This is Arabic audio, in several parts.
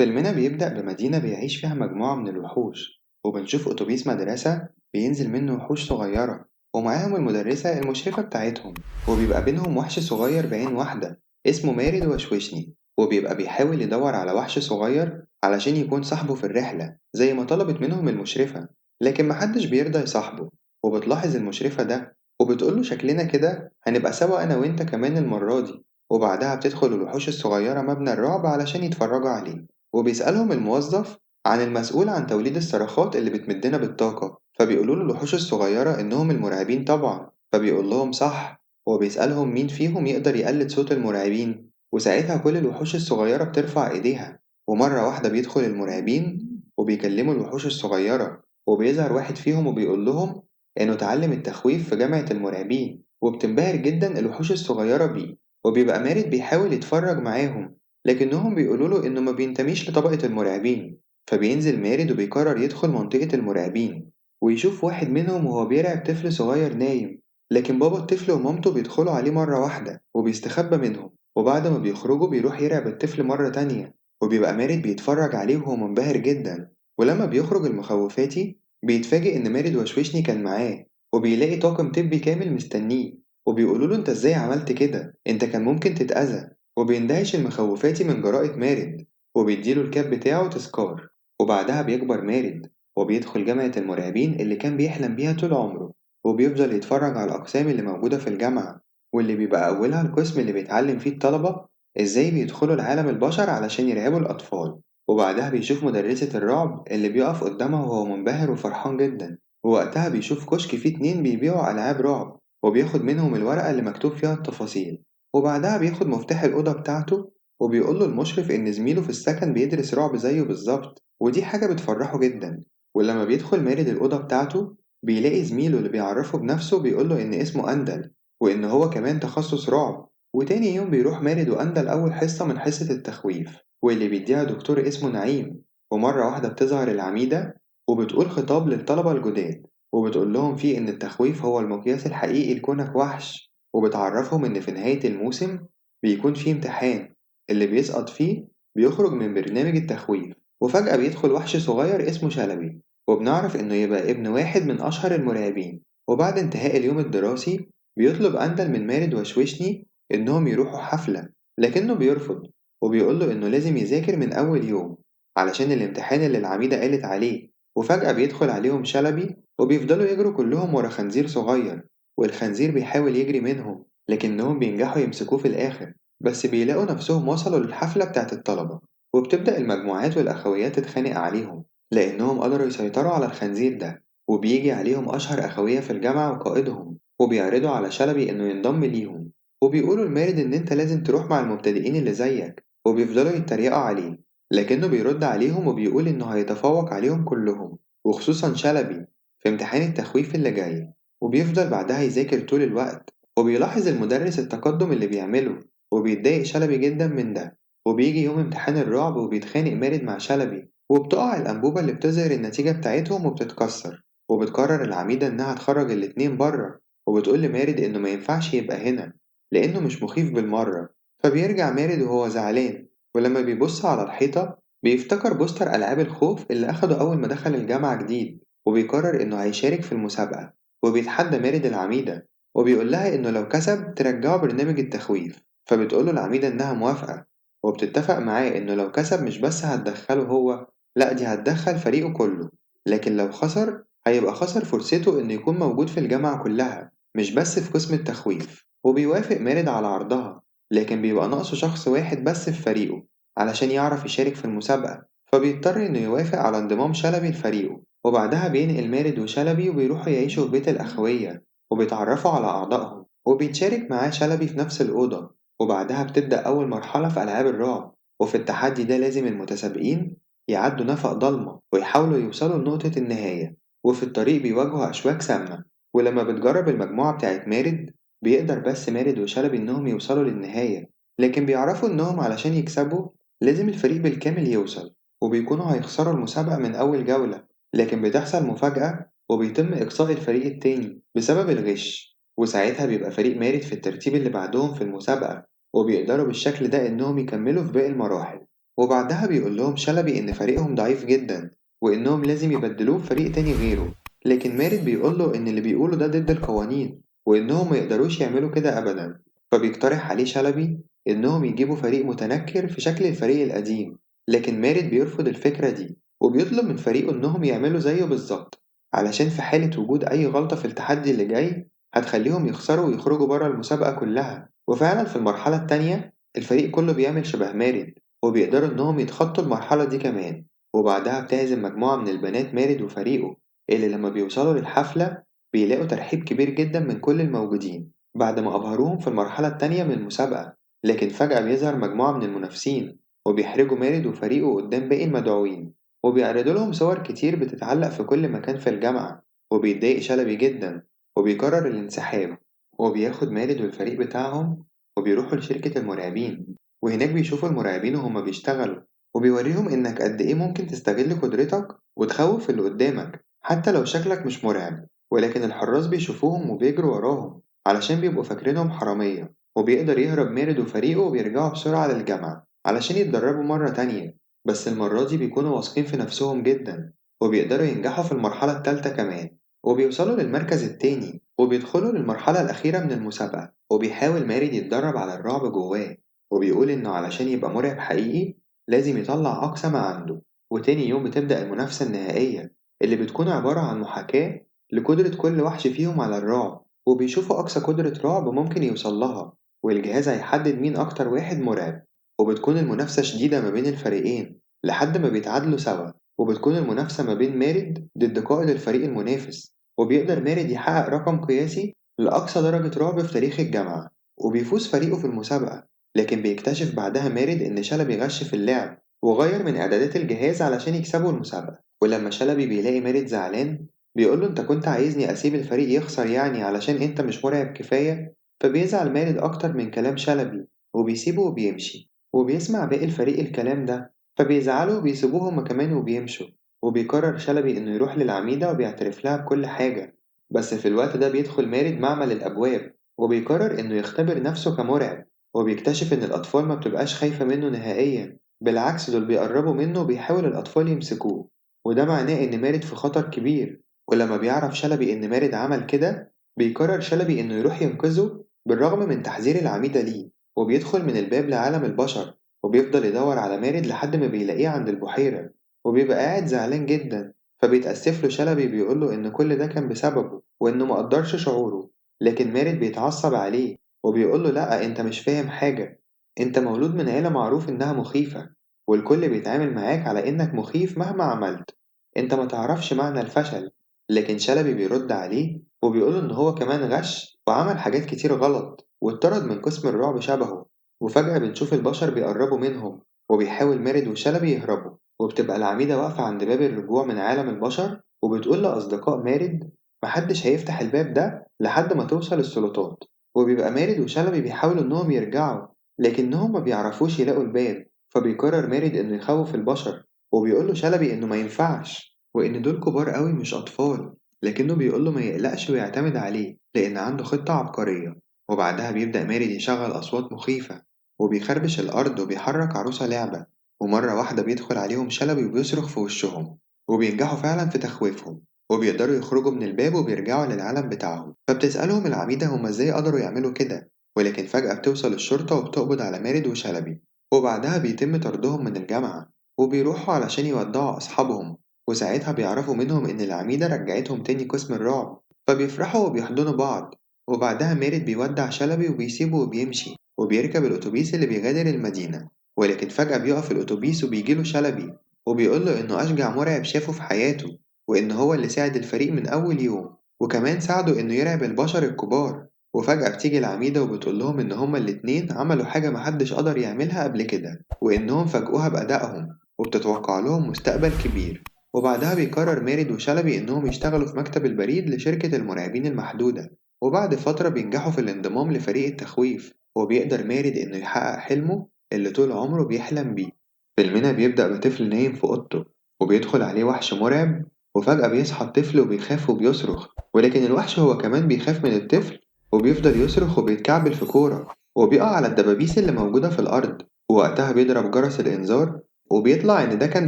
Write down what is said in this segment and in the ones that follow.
فيلمنا بيبدأ بمدينة بيعيش فيها مجموعة من الوحوش، وبنشوف أتوبيس مدرسة بينزل منه وحوش صغيرة ومعاهم المدرسة المشرفة بتاعتهم، وبيبقى بينهم وحش صغير بعين واحدة اسمه مارد وشوشني، وبيبقى بيحاول يدور على وحش صغير علشان يكون صاحبه في الرحلة زي ما طلبت منهم المشرفة، لكن محدش بيرضى يصاحبه. وبتلاحظ المشرفة ده وبتقوله شكلنا كده هنبقى سوا أنا وإنت كمان المرة دي. وبعدها بتدخل الوحوش الصغيرة مبنى الرعب علشان يتفرجوا عليه، وبيسألهم الموظف عن المسؤول عن توليد الصرخات اللي بتمدنا بالطاقة، فبيقولوا له الوحوش الصغيرة إنهم المرعبين طبعا، فبيقول لهم صح. وبيسألهم مين فيهم يقدر يقلد صوت المرعبين، وساعتها كل الوحوش الصغيرة بترفع إيديها، ومرة واحدة بيدخل المرعبين وبيكلموا الوحوش الصغيرة، وبيظهر واحد فيهم وبيقول لهم إنه اتعلم التخويف في جامعة المرعبين، وبتنبهر جدا الوحوش الصغيرة بيه. وبيبقى مارد بيحاول يتفرج معاهم، لكنهم بيقولوا له إنه ما بينتميش لطبقة المرعبين، فبينزل مارد وبيقرر يدخل منطقة المرعبين ويشوف واحد منهم وهو بيرعب طفل صغير نايم، لكن بابا الطفل ومامته بيدخلوا عليه مرة واحدة وبيستخبى منهم، وبعد ما بيخرجوا بيروح يرعب الطفل مرة تانية، وبيبقى مارد بيتفرج عليه وهو منبهر جدا. ولما بيخرج المخوفاتي بيتفاجئ إن مارد وشوشني كان معاه، وبيلاقي طاقم طبي كامل مستنيه، وبيقولوا له انت ازاي عملت كده، انت كان ممكن تتأذى. وبيندهش المخوفاتي من جرأة مارد وبيديله الكاب بتاعه تذكار. وبعدها بيكبر مارد وبيدخل جامعة المرعبين اللي كان بيحلم بيها طول عمره، وبيفضل يتفرج على الأقسام اللي موجودة في الجامعة، واللي بيبقى أولها القسم اللي بيتعلم فيه الطلبة إزاي بيدخلوا العالم البشر علشان يرعبوا الأطفال. وبعدها بيشوف مدرسة الرعب اللي بيقف قدامها وهو منبهر وفرحان جدا، ووقتها بيشوف كشك فيه اتنين بيبيعوا ألعاب رعب، وبياخد منهم الورقة اللي مكتوب فيها التفاصيل. وبعدها بياخد مفتاح الأوضة بتاعته وبيقول له المشرف إن زميله في السكن بيدرس رعب زيه بالظبط، ودي حاجة بتفرحه جدا. ولما بيدخل مارد الأوضة بتاعته بيلاقي زميله اللي بيعرفه بنفسه بيقول له إن اسمه أندل، وإن هو كمان تخصص رعب. وتاني يوم بيروح مارد وأندل أول حصة من حصة التخويف، واللي بيديها دكتور اسمه نعيم. ومرة واحدة بتظهر العميدة وبتقول خطاب للطلبة الجداد، وبتقول لهم فيه إن التخويف هو المقياس الحقيقي لكونك وحش، وبتعرفهم إن في نهاية الموسم بيكون فيه امتحان اللي بيسقط فيه بيخرج من برنامج التخويف. وفجأة بيدخل وحش صغير اسمه شلبي، وبنعرف إنه يبقى ابن واحد من أشهر المرعبين. وبعد انتهاء اليوم الدراسي بيطلب أندل من مارد وشوشني إنهم يروحوا حفلة، لكنه بيرفض وبيقول له إنه لازم يذاكر من أول يوم علشان الامتحان اللي العميدة قالت عليه. وفجأة بيدخل عليهم شلبي وبيفضلوا يجروا كلهم ورا خنزير صغير، والخنزير بيحاول يجري منهم لكنهم بينجحوا يمسكوه في الآخر، بس بيلاقوا نفسهم وصلوا للحفلة بتاعت الطلبة. وبتبدأ المجموعات والأخويات تتخانق عليهم لأنهم قدروا يسيطروا على الخنزير ده، وبيجي عليهم أشهر أخوية في الجامعة وقائدهم وبيعرضوا على شلبي إنه ينضم ليهم، وبيقولوا لمارد إن أنت لازم تروح مع المبتدئين اللي زيك، وبيفضلوا يتريقوا عليه، لكنه بيرد عليهم وبيقول إنه هيتفوق عليهم كلهم وخصوصا شلبي في امتحان التخويف اللي جاي. وبيفضل بعدها يذاكر طول الوقت، وبيلاحظ المدرس التقدم اللي بيعمله وبيتضايق شلبي جدا من ده. وبيجي يوم امتحان الرعب وبيتخانق مارد مع شلبي، وبتقع الأنبوبة اللي بتظهر النتيجة بتاعتهم وبتتكسر، وبتقرر العميدة إنها تخرج الاتنين بره، وبتقول لمارد إنه ما ينفعش يبقى هنا لأنه مش مخيف بالمرة. فبيرجع مارد وهو زعلان، ولما بيبص على الحيطة بيفتكر بوستر ألعاب الخوف اللي أخده أول ما دخل الجامعة جديد، وبيقرر إنه هيشارك في المسابقة. وبيتحدى مارد العميدة وبيقول لها إنه لو كسب ترجعه برنامج التخويف، فبتقوله العميدة إنها موافقة، وبتتفق معاه إنه لو كسب مش بس هتدخله هو، لأ دي هتدخل فريقه كله، لكن لو خسر هيبقى خسر فرصته إنه يكون موجود في الجامعة كلها مش بس في قسم التخويف. وبيوافق مارد على عرضها، لكن بيبقى ناقصه شخص واحد بس في فريقه علشان يعرف يشارك في المسابقة، فبيضطر إنه يوافق على انضمام شلبي لفريقه. وبعدها بينقل مارد وشلبي وبيروحوا يعيشوا في بيت الأخوية وبيتعرفوا على أعضائهم، وبيتشارك معاه شلبي في نفس الأوضة. وبعدها بتبدأ أول مرحلة في ألعاب الرعب، وفي التحدي ده لازم المتسابقين يعدوا نفق ضلمة ويحاولوا يوصلوا لنقطة النهاية، وفي الطريق بيواجهوا أشواك سامة. ولما بتجرب المجموعة بتاعت مارد بيقدر بس مارد وشلبي إنهم يوصلوا للنهاية، لكن بيعرفوا إنهم علشان يكسبوا لازم الفريق بالكامل يوصل، وبيكونوا هيخسروا المسابقة من أول جولة. لكن بتحصل مفاجأة وبيتم إقصاء الفريق التاني بسبب الغش، وساعتها بيبقى فريق مارد في الترتيب اللي بعدهم في المسابقة، وبيقدروا بالشكل ده إنهم يكملوا في باقي المراحل. وبعدها بيقول لهم شلبي إن فريقهم ضعيف جدا وإنهم لازم يبدلوه بفريق تاني غيره، لكن مارد بيقول له إن اللي بيقوله ده ضد القوانين وإنهم ما يقدروش يعملوا كده أبدا. فبيقترح عليه شلبي إنهم يجيبوا فريق متنكر في شكل الفريق القديم، لكن مارد بيرفض الفكرة دي وبيطلب من فريقه إنهم يعملوا زيه بالظبط، علشان في حالة وجود أي غلطة في التحدي اللي جاي هتخليهم يخسروا ويخرجوا بره المسابقة كلها. وفعلا في المرحلة التانية الفريق كله بيعمل شبه مارد وبيقدروا إنهم يتخطوا المرحلة دي كمان. وبعدها بتعزم مجموعة من البنات مارد وفريقه اللي لما بيوصلوا للحفلة بيلاقوا ترحيب كبير جدا من كل الموجودين بعد ما أبهروهم في المرحلة التانية من المسابقة. لكن فجأة بيظهر مجموعة من المنافسين وبيحرجوا مارد وفريقه قدام باقي المدعوين وبيعرضوا لهم صور كتير بتتعلق في كل مكان في الجامعة. وبيتضايق شلبي جدا وبيقرر الانسحاب، وبياخد مارد والفريق بتاعهم وبيروحوا لشركة المراقبين، وهناك بيشوفوا المراقبين وهما بيشتغلوا وبيوريهم إنك قد إيه ممكن تستغل قدرتك وتخوف اللي قدامك حتى لو شكلك مش مرعب. ولكن الحراس بيشوفوهم وبيجروا وراهم علشان بيبقوا فاكرينهم حرامية، وبيقدر يهرب مارد وفريقه وبيرجعوا بسرعة للجامعة علشان يتدربوا مرة تانية. بس المرة دي بيكونوا واثقين في نفسهم جدا وبيقدروا ينجحوا في المرحلة التالتة كمان وبيوصلوا للمركز التاني وبيدخلوا للمرحلة الأخيرة من المسابقة. وبيحاول مارد يتدرب على الرعب جواه وبيقول إنه علشان يبقى مرعب حقيقي لازم يطلع أقصى ما عنده. وتاني يوم بتبدأ المنافسة النهائية اللي بتكون عبارة عن محاكاة لقدرة كل وحش فيهم على الرعب، وبيشوفوا أقصى قدرة رعب ممكن يوصل لها، والجهاز هيحدد مين أكتر واحد مرعب. وبتكون المنافسة شديدة ما بين الفريقين لحد ما بيتعادلوا سوا، وبتكون المنافسة ما بين مارد ضد قائد الفريق المنافس، وبيقدر مارد يحقق رقم قياسي لأقصى درجة رعب في تاريخ الجامعة وبيفوز فريقه في المسابقة. لكن بيكتشف بعدها مارد إن شلبي غش في اللعب وغير من إعدادات الجهاز علشان يكسبوا المسابقة. ولما شلبي بيلاقي مارد زعلان بيقوله أنت كنت عايزني أسيب الفريق يخسر يعني علشان أنت مش مرعب كفاية. فبيزعل مارد أكتر من كلام شلبي وبيسيبه وبيمشي، وبيسمع باقي الفريق الكلام ده فبيزعلوا وبيسيبوه هما كمان وبيمشوا. وبيقرر شلبي إنه يروح للعميدة وبيعترف لها بكل حاجة. بس في الوقت ده بيدخل مارد معمل الأبواب وبيقرر إنه يختبر نفسه كمرعب، وبيكتشف إن الأطفال ما بتبقاش خايفة منه نهائيًا، بالعكس دول بيقربوا منه وبيحاول الأطفال يمسكوه، وده معناه إن مارد في خطر كبير. ولما بيعرف شلبي إن مارد عمل كده بيقرر شلبي إنه يروح ينقذه بالرغم من تحذير العميدة ليه، وبيدخل من الباب لعالم البشر وبيفضل يدور على مارد لحد ما بيلاقيه عند البحيرة وبيبقى قاعد زعلان جدا. فبيتأسف له شلبي بيقوله إن كل ده كان بسببه وإنه مقدرش شعوره، لكن مارد بيتعصب عليه وبيقوله لأ أنت مش فاهم حاجة، أنت مولود من عيلة معروف إنها مخيفة والكل بيتعامل معاك على إنك مخيف مهما عملت، أنت ما تعرفش معنى الفشل. لكن شلبي بيرد عليه وبيقوله إن هو كمان غش وعمل حاجات كتير غلط واتطرد من قسم الرعب شبهه. وفجأة بنشوف البشر بيقربوا منهم وبيحاول مارد وشلبي يهربوا، وبتبقى العميدة واقفة عند باب الرجوع من عالم البشر وبتقول لأصدقاء مارد محدش هيفتح الباب ده لحد ما توصل السلطات. وبيبقى مارد وشلبي بيحاولوا إنهم يرجعوا لكنهم ما بيعرفوش يلاقوا الباب، فبيقرر مارد إنه يخوف البشر وبيقوله شلبي إنه ما ينفعش وإن دول كبار أوي مش أطفال، لكنه بيقوله ما يقلقش ويعتمد عليه لأن عنده خطة عبقرية. وبعدها بيبدأ مارد يشغل أصوات مخيفة وبيخربش الأرض وبيحرك عروسة لعبة، ومرة واحدة بيدخل عليهم شلبي وبيصرخ في وشهم وبينجحوا فعلا في تخويفهم وبيقدروا يخرجوا من الباب وبيرجعوا للعالم بتاعهم. فبتسألهم العميدة هما ازاي قدروا يعملوا كده، ولكن فجأة بتوصل الشرطة وبتقبض على مارد وشلبي، وبعدها بيتم طردهم من الجامعة وبيروحوا علشان يودعوا أصحابهم. وساعتها بيعرفوا منهم إن العميدة رجعتهم تاني قسم الرعب فبيفرحوا وبيحضنوا بعض. وبعدها مارد بيودع شلبي وبيسيبه وبيمشي وبيركب الأتوبيس اللي بيغادر المدينة. ولكن فجأة بيقف الأتوبيس وبيجيله شلبي وبيقوله إنه أشجع مرعب شافه في حياته وإن هو اللي ساعد الفريق من أول يوم وكمان ساعده إنه يرعب البشر الكبار. وفجأة بتيجي العميدة وبتقولهم إن هما الاتنين عملوا حاجة محدش قدر يعملها قبل كده وإنهم فاجئوها بأدائهم وبتتوقع لهم مستقبل كبير. وبعدها بيقرر مارد وشلبي إنهم يشتغلوا في مكتب البريد لشركة المرعبين المحدودة، وبعد فترة بينجحوا في الانضمام لفريق التخويف وبيقدر مارد إنه يحقق حلمه اللي طول عمره بيحلم بيه. فيلمنا بيبدأ بطفل نايم في أوضته وبيدخل عليه وحش مرعب، وفجأة بيصحى الطفل وبيخاف وبيصرخ، ولكن الوحش هو كمان بيخاف من الطفل وبيفضل يصرخ وبيتكعبل في كورة وبيقع على الدبابيس اللي موجودة في الأرض ووقتها بيضرب جرس الإنذار، وبيطلع إن ده كان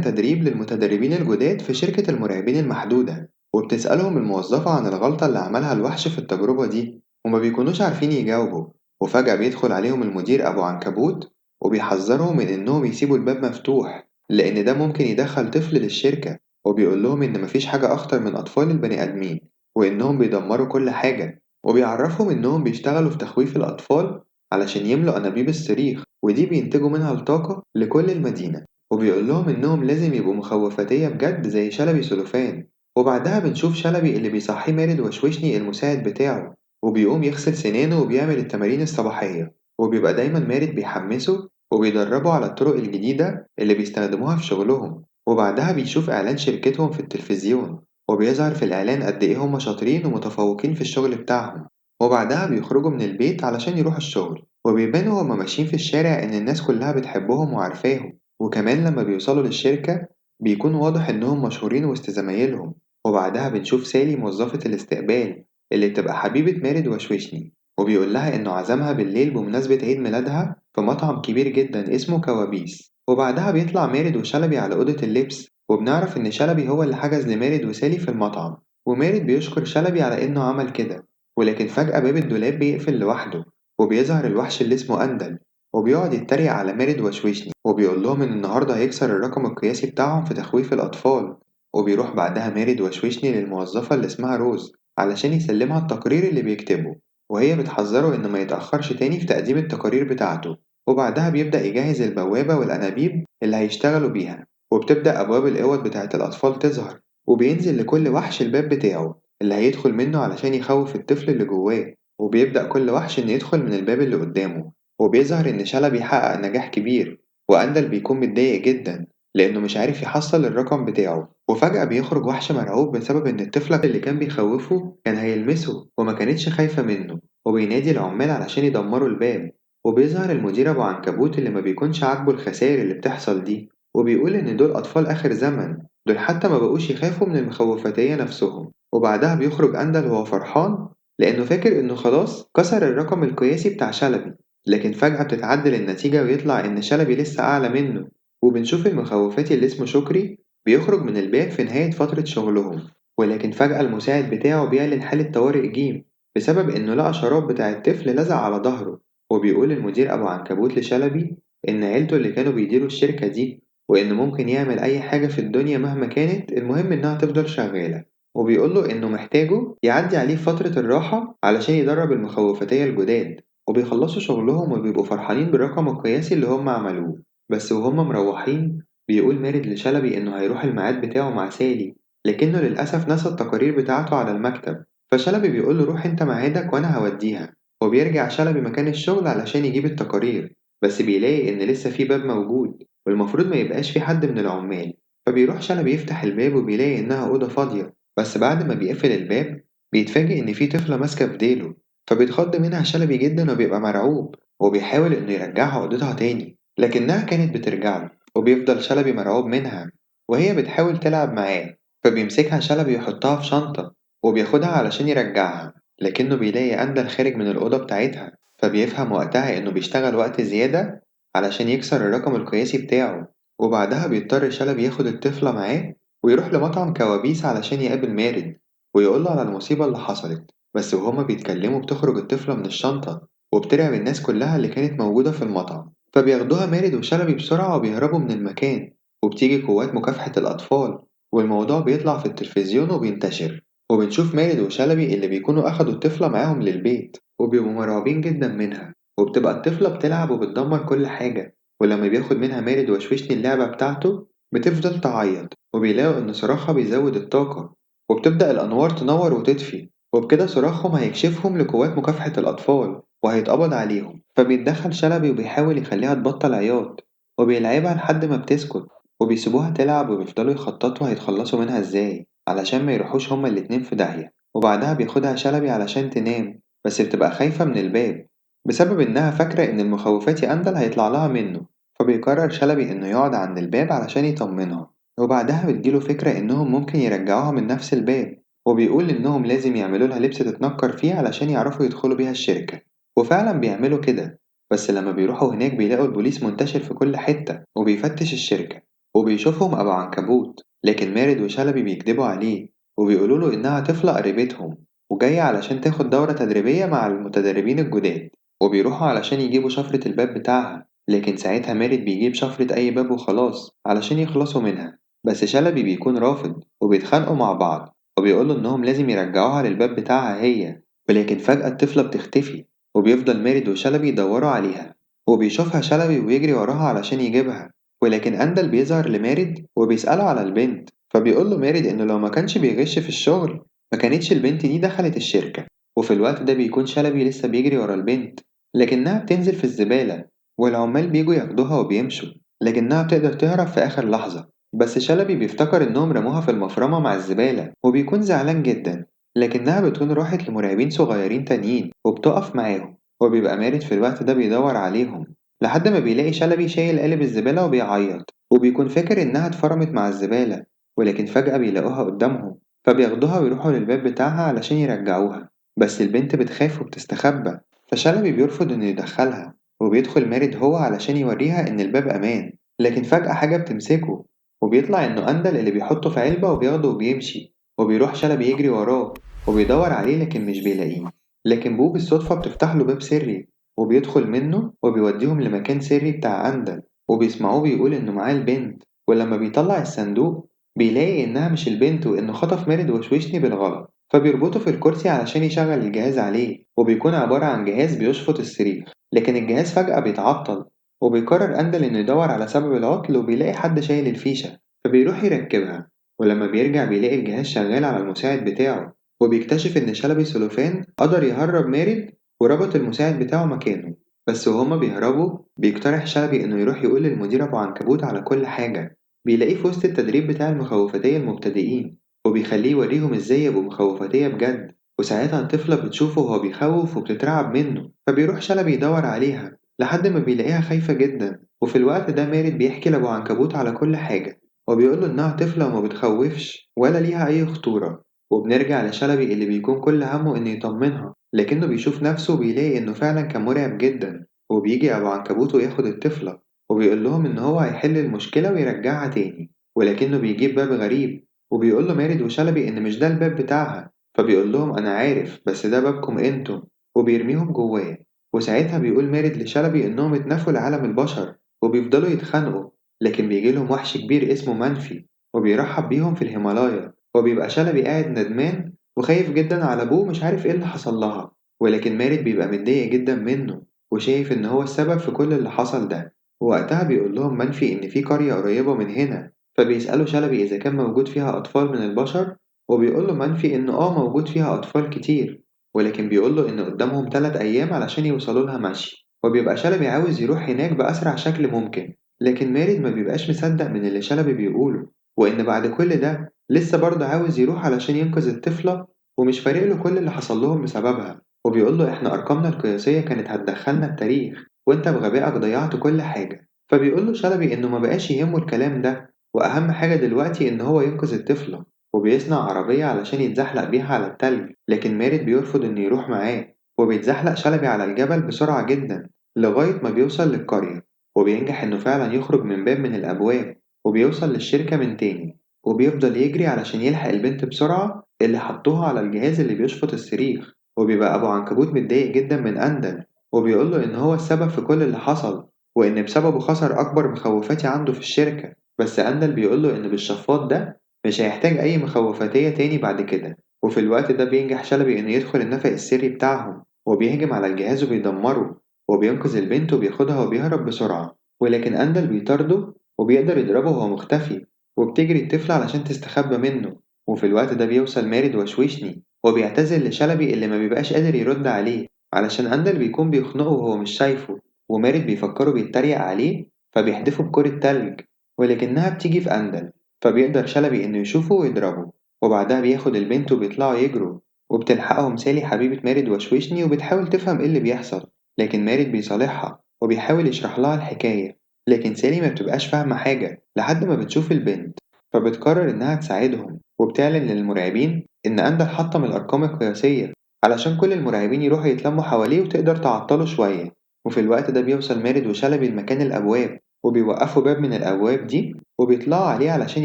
تدريب للمتدربين الجداد في شركة المراقبين المحدودة. وبتسألهم الموظفة عن الغلطة اللي عملها الوحش في التجربة دي، وما بيكونوش عارفين يجاوبوا. وفجأة بيدخل عليهم المدير أبو عنكبوت، وبيحذرهم من إنهم يسيبوا الباب مفتوح لأن ده ممكن يدخل طفل للشركة. وبيقول لهم إن مفيش حاجة أخطر من أطفال البني آدمين، وإنهم بيدمروا كل حاجة. وبيعرفهم إنهم بيشتغلوا في تخويف الأطفال علشان يملوا أنابيب الصريخ، ودي بينتجوا منها الطاقة لكل المدينة. وبيقول لهم إنهم لازم يبقوا مخوفتية بجد زي شلبي سلوفان. وبعدها بنشوف شلبي اللي بيصحيه مارد وشوشني المساعد بتاعه، وبيقوم يغسل سنانه وبيعمل التمارين الصباحية. وبيبقى دايما مارد بيحمسه وبيدربه على الطرق الجديدة اللي بيستخدموها في شغلهم. وبعدها بيشوف إعلان شركتهم في التلفزيون، وبيظهر في الإعلان قد إيه هم شاطرين ومتفوقين في الشغل بتاعهم. وبعدها بيخرجوا من البيت علشان يروحوا الشغل، وبيبانوا هما ماشيين في الشارع إن الناس كلها بتحبهم وعارفاهم. وكمان لما بيوصلوا للشركة بيكون واضح إنهم مشهورين وسط زمايلهم. وبعدها بنشوف سالي موظفة الاستقبال اللي بتبقى حبيبة مارد وشوشني، وبيقول لها إنه عزمها بالليل بمناسبة عيد ميلادها في مطعم كبير جدا اسمه كوابيس. وبعدها بيطلع مارد وشلبي على أوضة اللبس، وبنعرف إن شلبي هو اللي حجز لمارد وسالي في المطعم. ومارد بيشكر شلبي على إنه عمل كده. ولكن فجأة باب الدولاب بيقفل لوحده، وبيظهر الوحش اللي اسمه أندل، وبيقعد يتريق على مارد وشوشني، وبيقول لهم إن النهاردة هيكسر الرقم القياسي بتاعهم في تخويف الأطفال. وبيروح بعدها مارد وشوشني للموظفة اللي اسمها روز علشان يسلمها التقرير اللي بيكتبه، وهي بتحذره إنه ما يتأخرش تاني في تقديم التقارير بتاعته. وبعدها بيبدأ يجهز البوابة والأنابيب اللي هيشتغلوا بيها، وبتبدأ أبواب الأوض بتاعة الأطفال تظهر، وبينزل لكل وحش الباب بتاعه اللي هيدخل منه علشان يخوف الطفل اللي جواه. وبيبدأ كل وحش إنه يدخل من الباب اللي قدامه. وبيظهر إن شلبي حقق نجاح كبير، وأندل بيكون متضايق جدا لأنه مش عارف يحصل الرقم بتاعه. وفجأة بيخرج وحش مرعوب بسبب إن الطفلة اللي كان بيخوفه كان هيلمسه وما كانتش خايفة منه، وبينادي العمال علشان يدمروا الباب. وبيظهر المدير أبو عنكبوت اللي ما بيكونش عاجبه الخسائر اللي بتحصل دي، وبيقول إن دول أطفال آخر زمن، دول حتى ما بقوش يخافوا من المخوفتية نفسهم. وبعدها بيخرج أندل وهو فرحان لأنه فاكر إنه خلاص كسر الرقم القياسي بتاع شلبي. لكن فجأة بتتعدل النتيجة ويطلع إن شلبي لسه أعلى منه. وبنشوف المخوفتي اللي اسمه شكري بيخرج من الباب في نهاية فترة شغلهم، ولكن فجأة المساعد بتاعه بيعلن حالة طوارئ جيم بسبب إنه لقى شراب بتاع الطفل لزق على ظهره. وبيقول المدير أبو عنكبوت لشلبي إن عيلته اللي كانوا بيديروا الشركة دي، وإنه ممكن يعمل أي حاجة في الدنيا مهما كانت، المهم إنها تفضل شغالة. وبيقول له إنه محتاجه يعدي عليه في فترة الراحة علشان يدرب المخوفتية الجداد. وبيخلصوا شغلهم وبيبقوا فرحانين بالرقم القياسي اللي هم عملوه. بس وهم مروحين بيقول مارد لشلبي إنه هيروح الميعاد بتاعه مع سالي، لكنه للأسف نسى التقارير بتاعته على المكتب. فشلبي بيقول له روح انت ميعادك وأنا هوديها. وبيرجع شلبي مكان الشغل علشان يجيب التقارير، بس بيلاقي إن لسه في باب موجود والمفروض ما يبقاش في حد من العمال. فبيروح شلبي يفتح الباب وبيلاقي إنها أوضة فاضية، بس بعد ما بيقفل الباب بيتفاجئ إن في طفلة ماسكة في ديله. فبيتخض منها شلبي جدا وبيبقى مرعوب، وبيحاول إنه يرجعها أوضتها تاني لكنها كانت بترجع له. وبيفضل شلبي مرعوب منها وهي بتحاول تلعب معاه، فبيمسكها شلبي ويحطها في شنطة وبياخدها علشان يرجعها. لكنه بيلاقي أندل خارج من الأوضة بتاعتها، فبيفهم وقتها إنه بيشتغل وقت زيادة علشان يكسر الرقم القياسي بتاعه. وبعدها بيضطر شلبي ياخد الطفلة معاه ويروح لمطعم كوابيس علشان يقابل مارد ويقوله على المصيبة اللي حصلت. بس وهما بيتكلموا بتخرج الطفلة من الشنطة وبترعب الناس كلها اللي كانت موجودة في المطعم، فبياخدوها مارد وشلبي بسرعة وبيهربوا من المكان. وبتيجي قوات مكافحة الأطفال، والموضوع بيطلع في التلفزيون وبينتشر. وبنشوف مارد وشلبي اللي بيكونوا أخدوا الطفلة معاهم للبيت وبيبقوا مرعوبين جدا منها. وبتبقى الطفلة بتلعب وبتدمر كل حاجة، ولما بياخد منها مارد وشوشني اللعبة بتاعته بتفضل تعيط، وبيلاقوا إن صراخها بيزود الطاقة. وبتبدأ الأنوار تنور وتطفي، وبكده صراخهم هيكشفهم لقوات مكافحة الأطفال وهيتقبض عليهم. فبيتدخل شلبي وبيحاول يخليها تبطل عياط، وبيلعبها لحد ما بتسكت، وبيسيبوها تلعب وبيفضلوا يخططوا هيتخلصوا منها ازاي علشان ما يروحوش هما الاتنين في داهية. وبعدها بياخدها شلبي علشان تنام، بس بتبقى خايفة من الباب بسبب إنها فاكرة إن المخوفات أندل هيطلع لها منه. فبيقرر شلبي إنه يقعد عند الباب علشان يطمنها. وبعدها بتجيله فكرة إنهم ممكن يرجعوها من نفس الباب، وبيقول إنهم لازم يعملوا لها لبس تتنكر فيه علشان يعرفوا يدخلوا بيها الشركة. وفعلا بيعملوا كده، بس لما بيروحوا هناك بيلاقوا البوليس منتشر في كل حتة وبيفتش الشركة، وبيشوفهم أبو عنكبوت، لكن مارد وشلبي بيكدبوا عليه وبيقولوله إنها طفلة قريبتهم وجاية علشان تاخد دورة تدريبية مع المتدربين الجداد، وبيروحوا علشان يجيبوا شفرة الباب بتاعها. لكن ساعتها مارد بيجيب شفرة أي باب وخلاص علشان يخلصوا منها، بس شلبي بيكون رافض وبيتخانقوا مع بعض وبيقولوا إنهم لازم يرجعوها للباب بتاعها هي. ولكن فجأة الطفلة بتختفي وبيفضل مارد وشلبي يدوروا عليها، وبيشوفها شلبي ويجري وراها علشان يجيبها. ولكن أندل بيظهر لمارد وبيسأله على البنت، فبيقوله مارد إنه لو ما كانش بيغش في الشغل ما كانتش البنت دي دخلت الشركة. وفي الوقت ده بيكون شلبي لسه بيجري ورا البنت، لكنها بتنزل في الزبالة والعمال بيجوا ياخدوها وبيمشوا، لكنها بتقدر تهرب في آخر لحظة. بس شلبي بيفتكر إنهم رموها في المفرمة مع الزبالة وبيكون زعلان جدا، لكنها بتكون راحت لمراقبين صغيرين تانيين وبتقف معاهم. وبيبقى مارد في الوقت ده بيدور عليهم لحد ما بيلاقي شلبي شايل قالب الزبالة وبيعيط، وبيكون فاكر إنها اتفرمت مع الزبالة، ولكن فجأة بيلاقوها قدامهم فبياخدوها ويروحوا للباب بتاعها علشان يرجعوها. بس البنت بتخاف وبتستخبى، فشلبي بيرفض إنه يدخلها وبيدخل مارد هو علشان يوريها إن الباب أمان. لكن فجأة حاجة بتمسكه وبيطلع إنه أندل اللي بيحطه في علبة وبياخده وبيمشي، وبيروح شلبي يجري وراه وبيدور عليه لكن مش بيلاقيه. لكن بو بالصدفة بتفتح له باب سري وبيدخل منه وبيوديهم لمكان سري بتاع أندل، وبيسمعوه بيقول إنه معاه البنت. ولما بيطلع الصندوق بيلاقي إنها مش البنت وإنه خطف مارد وشوشني بالغلط، فبيربطه في الكرسي علشان يشغل الجهاز عليه، وبيكون عبارة عن جهاز بيشفط الصريخ. لكن الجهاز فجأة بيتعطل وبيقرر أندل إنه يدور على سبب العطل وبيلاقي حد شايل الفيشة فبيروح يركبها. ولما بيرجع بيلاقي الجهاز شغال على المساعد بتاعه، وبيكتشف إن شلبي سلوفان قدر يهرب مارد وربط المساعد بتاعه مكانه. بس وهما بيهربوا بيقترح شلبي إنه يروح يقول للمدير أبو عنكبوت على كل حاجة. بيلاقيه في وسط التدريب بتاع المخوفتية المبتدئين وبيخليه يوريهم إزاي يبقوا مخوفتية بجد، وساعتها الطفلة بتشوفه وهو بيخوف وبتترعب منه، فبيروح شلبي يدور عليها لحد ما بيلاقيها خايفة جدا. وفي الوقت ده مارد بيحكي لأبو عنكبوت على كل حاجة وبيقوله إنها طفلة وما بتخوفش ولا ليها أي خطورة. وبنرجع لشلبي اللي بيكون كل همه إنه يطمنها، لكنه بيشوف نفسه وبيلاقي إنه فعلا كان مرعب جدا. وبيجي أبو عنكبوت وياخد الطفلة وبيقول لهم إن هو هيحل المشكلة ويرجعها تاني، ولكنه بيجيب باب غريب وبيقول له مارد وشلبي إن مش ده الباب بتاعها. فبيقول لهم أنا عارف بس ده بابكم انتم، وبيرميهم جواه. وساعتها بيقول مارد لشلبي إنهم اتنفوا لعالم البشر وبيفضلوا يتخانقوا، لكن بيجيلهم وحش كبير اسمه منفي وبيرحب بيهم في الهيمالايا. وبيبقى شلبي قاعد ندمان وخايف جدا على أبوه مش عارف إيه اللي حصل لها، ولكن مارد بيبقى متضايق جدا منه وشايف إن هو السبب في كل اللي حصل ده. ووقتها بيقول لهم منفي إن في قرية قريبة من هنا، فبيسألوا شلبي إذا كان موجود فيها أطفال من البشر، وبيقول له منفي إن موجود فيها أطفال كتير، ولكن بيقول له إن قدامهم 3 أيام علشان يوصلوا لها مشي. وبيبقى شلبي عاوز يروح هناك بأسرع شكل ممكن، لكن مارد ما بيبقاش مصدق من اللي شلبي بيقوله، وإن بعد كل ده لسه برضه عاوز يروح علشان ينقذ الطفلة ومش فارق له كل اللي حصل لهم بسببها. وبيقول له إحنا أرقامنا القياسية كانت هتدخلنا التاريخ وإنت بغبائك ضيعت كل حاجة. فبيقول له شلبي إنه ما بقاش يهمه الكلام ده، وأهم حاجة دلوقتي إن هو ينقذ الطفلة، وبيصنع عربية علشان يتزحلق بيها على التلج. لكن مارد بيرفض إنه يروح معاه، وبيتزحلق شلبي على الجبل بسرعة جدا لغاية ما بيوصل للقرية، وبينجح إنه فعلا يخرج من باب من الأبواب وبيوصل للشركة من تاني. وبيفضل يجري علشان يلحق البنت بسرعة اللي حطوها على الجهاز اللي بيشفط الصريخ. وبيبقى أبو عنكبوت متضايق جدا من أندل وبيقوله إن هو السبب في كل اللي حصل وإن بسببه خسر أكبر مخوفاتي عنده في الشركة. بس أندل بيقوله إن بالشفاط ده مش هيحتاج أي مخوفتية تاني بعد كده. وفي الوقت ده بينجح شلبي إنه يدخل النفق السري بتاعهم وبيهجم على الجهاز وبيدمره، وبينقذ البنت وبياخدها وبيهرب بسرعة. ولكن أندل بيطارده وبيقدر يضربه وهو مختفي، وبتجري الطفلة علشان تستخبى منه. وفي الوقت ده بيوصل مارد وشوشني وبيعتذر لشلبي اللي ما بيبقاش قادر يرد عليه علشان أندل بيكون بيخنقه وهو مش شايفه، ومارد بيفكره بيتريق عليه فبيحدفه بكرة تلج، ولكنها بتيجي في أندل فبيقدر شلبي إنه يشوفه ويضربه. وبعدها بياخد البنت وبيطلعوا يجروا، وبتلحقهم سالي حبيبة مارد وشوشني وبتحاول تفهم إيه اللي بيحصل، لكن مارد بيصالحها وبيحاول يشرح لها الحكاية. لكن سالي ما بتبقاش فاهمة حاجة لحد ما بتشوف البنت، فبتقرر إنها تساعدهم وبتعلن للمراقبين إن أندل حطم الأرقام القياسية علشان كل المراقبين يروحوا يتلموا حواليه وتقدر تعطله شوية. وفي الوقت ده بيوصل مارد وشلبي لمكان الأبواب، وبيوقفوا باب من الأبواب دي وبيطلعوا عليه علشان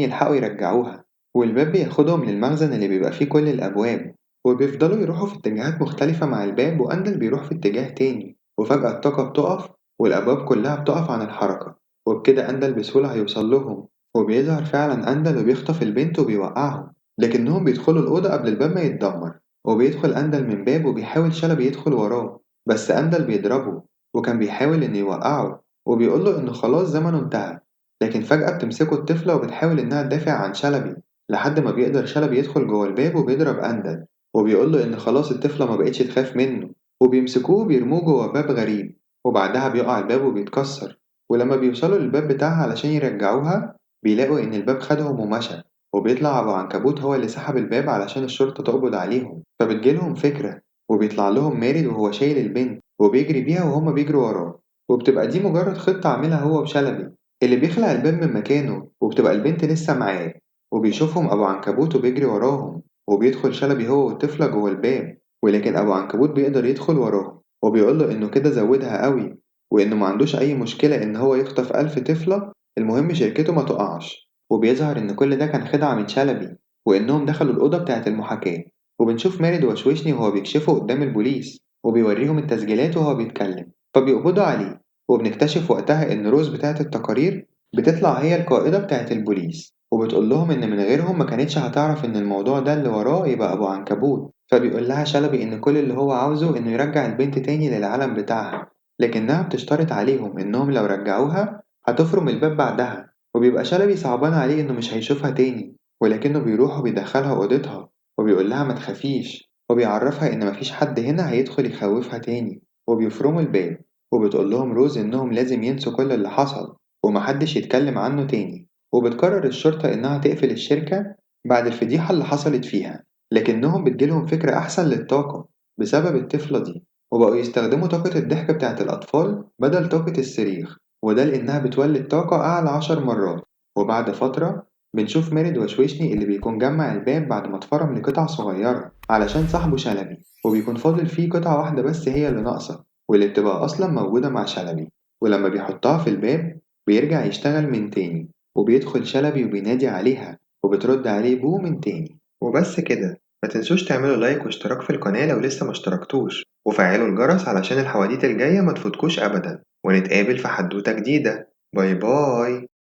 يلحقوا يرجعوها، والباب بياخدهم للمخزن اللي بيبقى فيه كل الأبواب، وبيفضلوا يروحوا في اتجاهات مختلفة مع الباب، وأندل بيروح في اتجاه تاني، وفجأة الطاقة بتقف والأبواب كلها بتقف عن الحركة، وبكده أندل بسهولة هيوصل لهم. وبيظهر فعلا أندل وبيخطف البنت وبيوقعهم، لكنهم بيدخلوا الأوضة قبل الباب ما يتدمر، وبيدخل أندل من باب وبيحاول شلبي يدخل وراه، بس أندل بيضربه وكان بيحاول إنه يوقعه وبيقوله إنه خلاص زمنه انتهى، لكن فجأة بتمسكه الطفلة وبتحاول إنها تدافع عن شلبي لحد ما بيقدر شلبي يدخل جوه الباب وبيضرب أندل، وبيقوله إن خلاص الطفلة ما بقتش تخاف منه، وبيمسكوه وبيرموه جوه باب غريب، وبعدها بيقع الباب وبيتكسر، ولما بيوصلوا للباب بتاعها علشان يرجعوها بيلاقوا إن الباب خدهم ومشى، وبيطلع أبو عنكبوت هو اللي سحب الباب علشان الشرطة تقبض عليهم، فبتجيلهم فكرة وبيطلع لهم مارد وهو شايل البنت وبيجري بيها وهما بيجروا وراه، وبتبقى دي مجرد خطة عاملها هو وشلبي اللي بيخلع الباب من مكانه، وبتبقى البنت لسه معاه، وبيشوفهم أبو عنكبوت وبيجري وراهم، وبيدخل شلبي هو والطفلة جوه الباب، ولكن أبو عنكبوت بيقدر يدخل وراهم وبيقوله إنه كده زودها قوي، وإنه معندوش أي مشكلة إن هو يخطف 1000 طفلة، المهم شركته ما تقعش. وبيظهر إن كل ده كان خدعة من شلبي، وإنهم دخلوا الأوضة بتاعة المحاكاة، وبنشوف مارد وشوشني وهو بيكشفه قدام البوليس وبيوريهم التسجيلات وهو بيتكلم، فبيقبضوا عليه، وبنكتشف وقتها إن روز بتاعة التقارير بتطلع هي القائدة بتاعة البوليس، وبتقول لهم إن من غيرهم ما كانتش هتعرف إن الموضوع ده اللي وراه يبقى أبو عنكبوت، فبيقول لها شلبي إن كل اللي هو عاوزه إنه يرجع البنت تاني للعالم بتاعها، لكنها بتشترط عليهم إنهم لو رجعوها هتفرم الباب بعدها، وبيبقى شلبي صعبان عليه إنه مش هيشوفها تاني، ولكنه بيروح وبيدخلها أوضتها وبيقول لها ما تخافيش، وبيعرفها إن مفيش حد هنا هيدخل يخوفها تاني، وبيفرموا الباب، وبتقول لهم روز إنهم لازم ينسوا كل اللي حصل ومحدش يتكلم عنه تاني، وبتقرر الشرطة إنها تقفل الشركة بعد الفضيحة اللي حصلت فيها، لكنهم بتجيلهم فكرة أحسن للطاقة بسبب الطفلة دي، وبقوا يستخدموا طاقة الضحك بتاعة الأطفال بدل طاقة الصريخ، وده لأنها بتولد طاقة أعلى 10 مرات. وبعد فترة بنشوف مارد وشويشني اللي بيكون جمع الباب بعد ما اتفرم لقطع صغيرة علشان صاحبه شلبي، وبيكون فاضل فيه قطعة واحدة بس هي اللي ناقصة واللي بتبقى أصلا موجودة مع شلبي، ولما بيحطها في الباب بيرجع يشتغل من تاني، وبيدخل شلبي وبينادي عليها وبترد عليه بو من تاني. وبس كده، ما تنسوش تعملوا لايك واشتراك في القناة لو لسه ما اشتركتوش، وفعلوا الجرس علشان الحواديت الجاية ما تفوتكوش أبدا، ونتقابل في حدوتة جديدة. باي باي.